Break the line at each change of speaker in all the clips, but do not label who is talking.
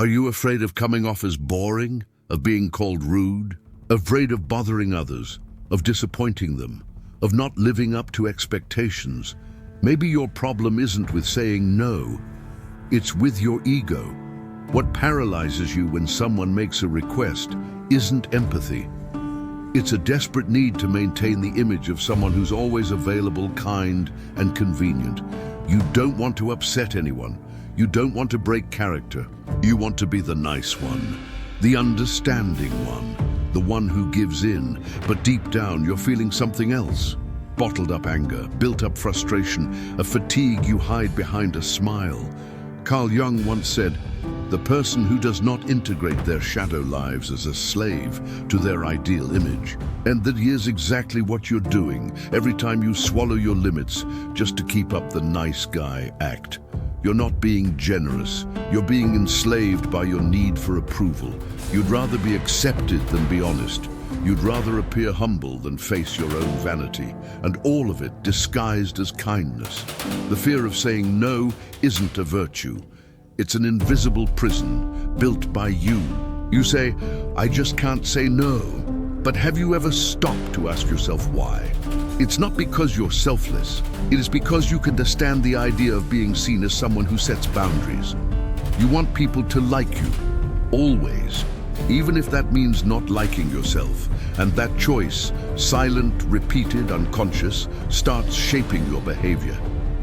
Are you afraid of coming off as boring, of being called rude, afraid of bothering others, of disappointing them, of not living up to expectations? Maybe your problem isn't with saying no, it's with your ego. What paralyzes you when someone makes a request isn't empathy. It's a desperate need to maintain the image of someone who's always available, kind, and convenient. You don't want to upset anyone. You don't want to break character. You want to be the nice one, the understanding one, the one who gives in, but deep down you're feeling something else. Bottled up anger, built up frustration, a fatigue you hide behind a smile. Carl Jung once said, "The person who does not integrate their shadow lives as a slave to their ideal image." And that is exactly what you're doing every time you swallow your limits just to keep up the nice guy act. You're not being generous. You're being enslaved by your need for approval. You'd rather be accepted than be honest. You'd rather appear humble than face your own vanity, and all of it disguised as kindness. The fear of saying no isn't a virtue. It's an invisible prison built by you. You say, "I just can't say no." But have you ever stopped to ask yourself why? It's not because you're selfless. It is because you can stand the idea of being seen as someone who sets boundaries. You want people to like you, always, even if that means not liking yourself. And that choice, silent, repeated, unconscious, starts shaping your behavior.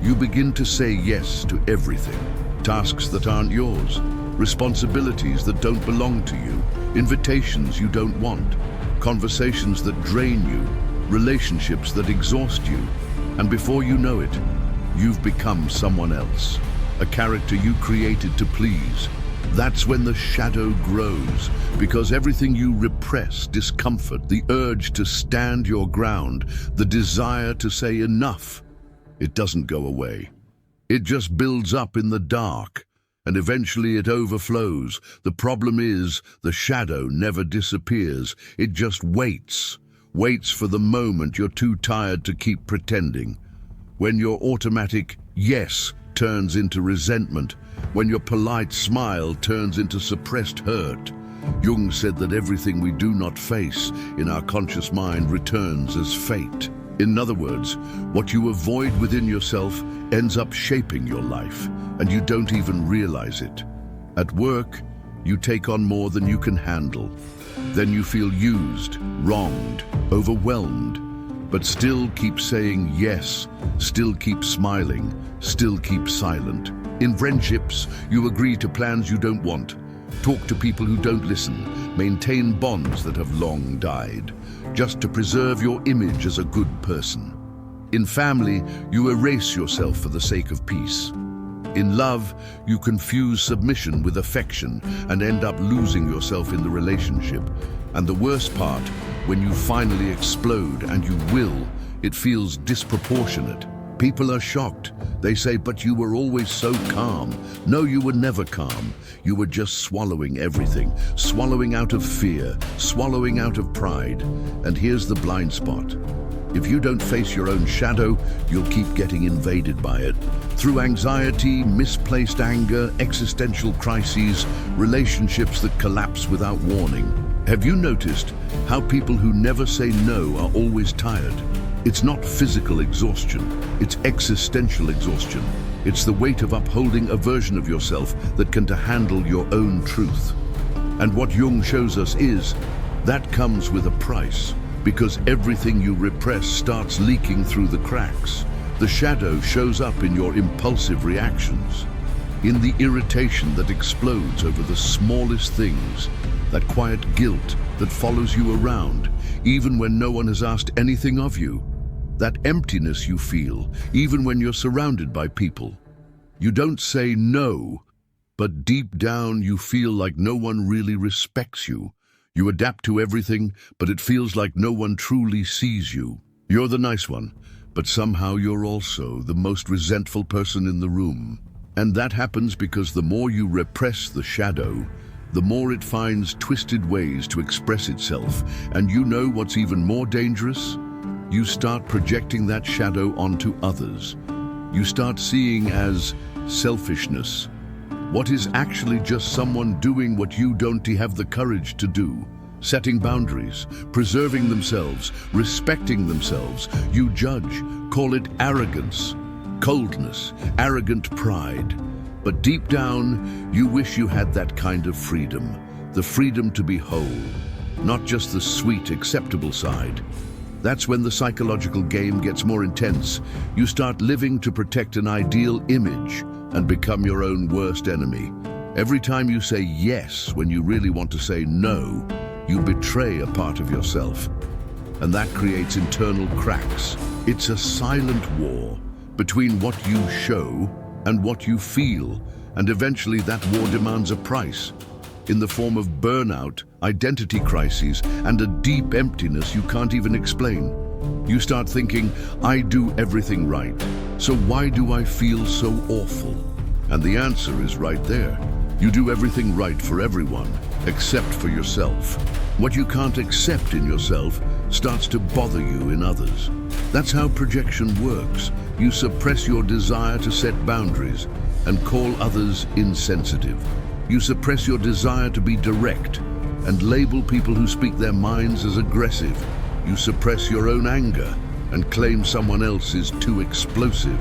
You begin to say yes to everything. Tasks that aren't yours, responsibilities that don't belong to you, invitations you don't want, conversations that drain you, relationships that exhaust you. And before you know it, you've become someone else, a character you created to please. That's when the shadow grows, because everything you repress, discomfort, the urge to stand your ground, the desire to say enough, it doesn't go away. It just builds up in the dark, and eventually it overflows. The problem is, the shadow never disappears. It just waits for the moment you're too tired to keep pretending. When your automatic yes turns into resentment, when your polite smile turns into suppressed hurt. Jung said that everything we do not face in our conscious mind returns as fate. In other words, what you avoid within yourself ends up shaping your life, and you don't even realize it. At work, you take on more than you can handle. Then you feel used, wronged, overwhelmed, but still keep saying yes, still keep smiling, still keep silent. In friendships, you agree to plans you don't want, talk to people who don't listen, maintain bonds that have long died, just to preserve your image as a good person. In family, you erase yourself for the sake of peace. In love, you confuse submission with affection and end up losing yourself in the relationship. And the worst part, when you finally explode, and you will, it feels disproportionate. People are shocked. They say, "But you were always so calm." No, you were never calm. You were just swallowing everything, swallowing out of fear, swallowing out of pride. And here's the blind spot. If you don't face your own shadow, you'll keep getting invaded by it. Through anxiety, misplaced anger, existential crises, relationships that collapse without warning. Have you noticed how people who never say no are always tired? It's not physical exhaustion, it's existential exhaustion. It's the weight of upholding a version of yourself that can handle your own truth. And what Jung shows us is, that comes with a price, because everything you repress starts leaking through the cracks. The shadow shows up in your impulsive reactions, in the irritation that explodes over the smallest things, that quiet guilt that follows you around, even when no one has asked anything of you. That emptiness you feel, even when you're surrounded by people. You don't say no, but deep down you feel like no one really respects you. You adapt to everything, but it feels like no one truly sees you. You're the nice one, but somehow you're also the most resentful person in the room. And that happens because the more you repress the shadow, the more it finds twisted ways to express itself. And you know what's even more dangerous? You start projecting that shadow onto others. You start seeing as selfishness, What is actually just someone doing what you don't have the courage to do? Setting boundaries, preserving themselves, respecting themselves. You judge, call it arrogance, coldness, arrogant pride. But deep down, you wish you had that kind of freedom. The freedom to be whole, not just the sweet, acceptable side. That's when the psychological game gets more intense. You start living to protect an ideal image and become your own worst enemy. Every time you say yes when you really want to say no, you betray a part of yourself. And that creates internal cracks. It's a silent war between what you show and what you feel, and eventually that war demands a price in the form of burnout, identity crises, and a deep emptiness you can't even explain. You start thinking, I do everything right, so why do I feel so awful? And the answer is right there. You do everything right for everyone, except for yourself. What you can't accept in yourself starts to bother you in others. That's how projection works. You suppress your desire to set boundaries and call others insensitive. You suppress your desire to be direct and label people who speak their minds as aggressive. You suppress your own anger and claim someone else is too explosive.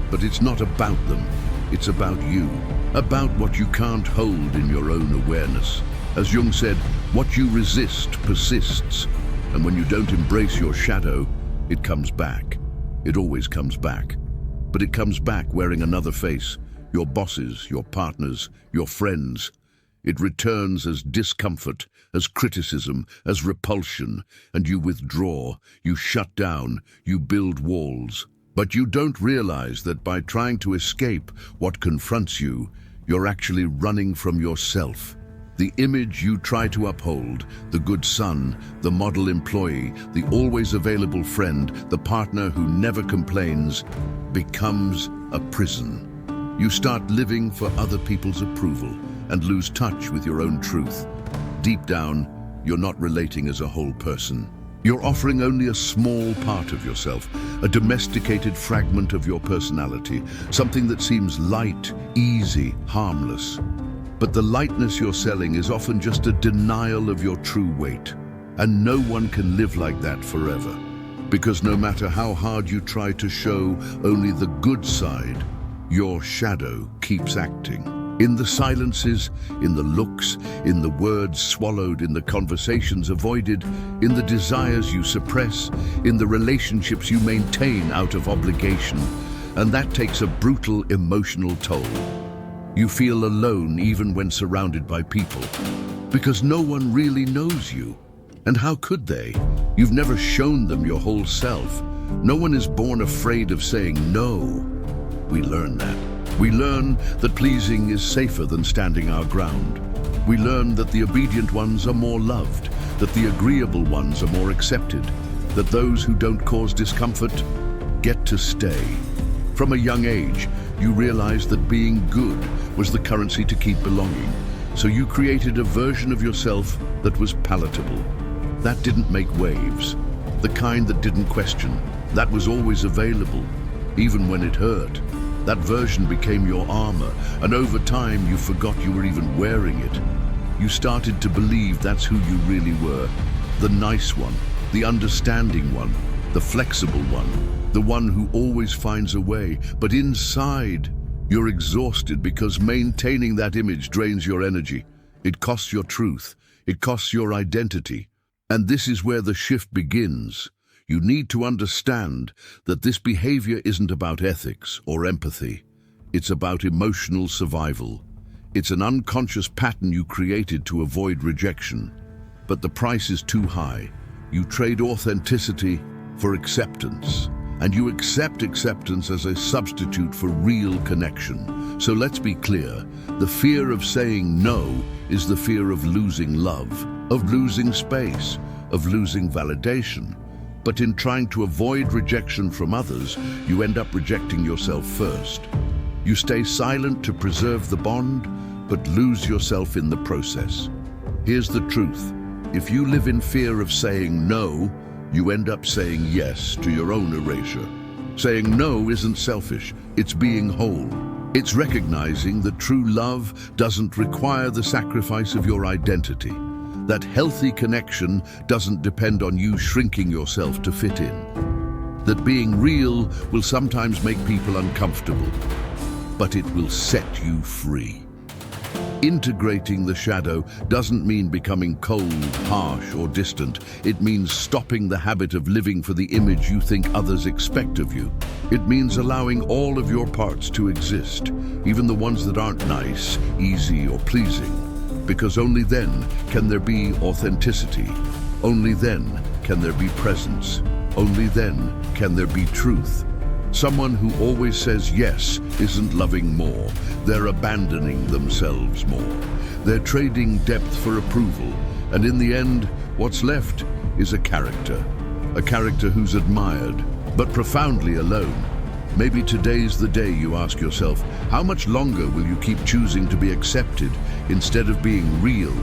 But it's not about them, it's about you, about what you can't hold in your own awareness. As Jung said, what you resist persists, and when you don't embrace your shadow, it comes back. It always comes back. But it comes back wearing another face, your bosses, your partners, your friends. It returns as discomfort, as criticism, as repulsion, and you withdraw, you shut down, you build walls. But you don't realize that by trying to escape what confronts you, you're actually running from yourself. The image you try to uphold, the good son, the model employee, the always available friend, the partner who never complains, becomes a prison. You start living for other people's approval and lose touch with your own truth. Deep down, you're not relating as a whole person. You're offering only a small part of yourself, a domesticated fragment of your personality, something that seems light, easy, harmless. But the lightness you're selling is often just a denial of your true weight. And no one can live like that forever. Because no matter how hard you try to show only the good side, your shadow keeps acting. In the silences, in the looks, in the words swallowed, in the conversations avoided, in the desires you suppress, in the relationships you maintain out of obligation. And that takes a brutal emotional toll. You feel alone even when surrounded by people, because no one really knows you. And how could they? You've never shown them your whole self. No one is born afraid of saying no. We learn that. We learn that pleasing is safer than standing our ground. We learn that the obedient ones are more loved, that the agreeable ones are more accepted, that those who don't cause discomfort get to stay. From a young age, you realized that being good was the currency to keep belonging. So you created a version of yourself that was palatable. That didn't make waves. The kind that didn't question. That was always available, even when it hurt. That version became your armor, and over time you forgot you were even wearing it. You started to believe that's who you really were. The nice one, the understanding one, the flexible one, the one who always finds a way. But inside, you're exhausted because maintaining that image drains your energy. It costs your truth. It costs your identity. And this is where the shift begins. You need to understand that this behavior isn't about ethics or empathy. It's about emotional survival. It's an unconscious pattern you created to avoid rejection. But the price is too high. You trade authenticity for acceptance. And you accept acceptance as a substitute for real connection. So let's be clear. The fear of saying no is the fear of losing love, of losing space, of losing validation. But in trying to avoid rejection from others, you end up rejecting yourself first. You stay silent to preserve the bond, but lose yourself in the process. Here's the truth. If you live in fear of saying no, you end up saying yes to your own erasure. Saying no isn't selfish, it's being whole. It's recognizing that true love doesn't require the sacrifice of your identity. That healthy connection doesn't depend on you shrinking yourself to fit in. That being real will sometimes make people uncomfortable, but it will set you free. Integrating the shadow doesn't mean becoming cold, harsh, or distant. It means stopping the habit of living for the image you think others expect of you. It means allowing all of your parts to exist, even the ones that aren't nice, easy, or pleasing. Because only then can there be authenticity. Only then can there be presence. Only then can there be truth. Someone who always says yes isn't loving more. They're abandoning themselves more. They're trading depth for approval. And in the end, what's left is a character. A character who's admired, but profoundly alone. Maybe today's the day you ask yourself, how much longer will you keep choosing to be accepted instead of being real?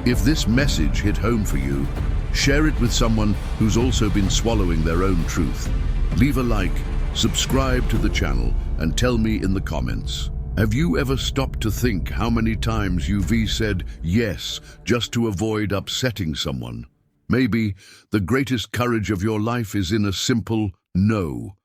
If this message hit home for you, share it with someone who's also been swallowing their own truth. Leave a like, subscribe to the channel, and tell me in the comments. Have you ever stopped to think how many times you've said yes just to avoid upsetting someone? Maybe the greatest courage of your life is in a simple no.